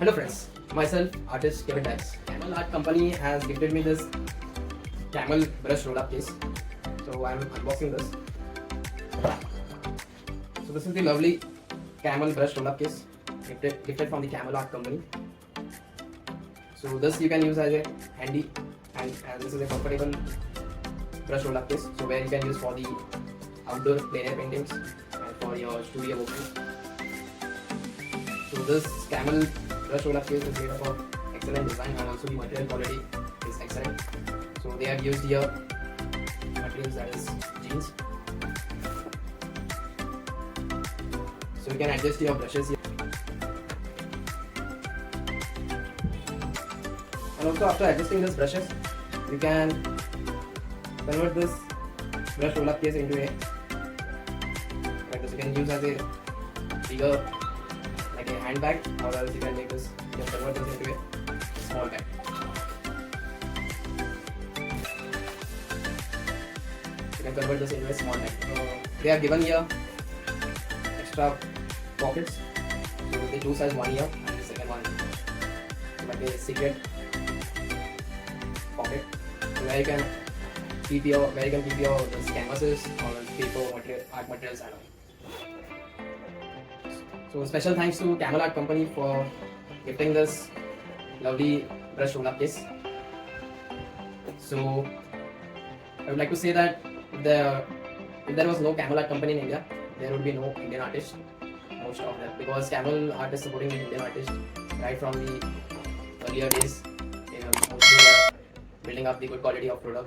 Hello friends, myself artist Camel. Camel Art Company has gifted me this Camel brush roll-up case. So I'm unboxing this. So this is the lovely Camel brush roll-up case gifted from the Camel Art Company. So this you can use as a handy and this is a comfortable brush roll-up case. So where you can use for the outdoor plein air paintings and for your studio openings. So this Camel brush roll-up case is made up of excellent design and also the material quality is excellent. So they have used here materials that is jeans. So you can adjust your brushes here. And also after adjusting these brushes, you can convert this brush roll-up case into a like this. You can use as a bigger like a handbag, or else you can make this, you can convert this into a small bag. You can convert this into a small bag. They have given here extra pockets. So they do size one here and the second one like a secret pocket. So where you can keep your this canvases or paper material, art materials and all. So special thanks to Camel Art Company for gifting this lovely brush roll-up case. So I would like to say that if there was no Camel Art Company in India, there would be no Indian artists, most of them, because Camel Art is supporting the Indian artists right from the earlier days. They are mostly building up the good quality of product.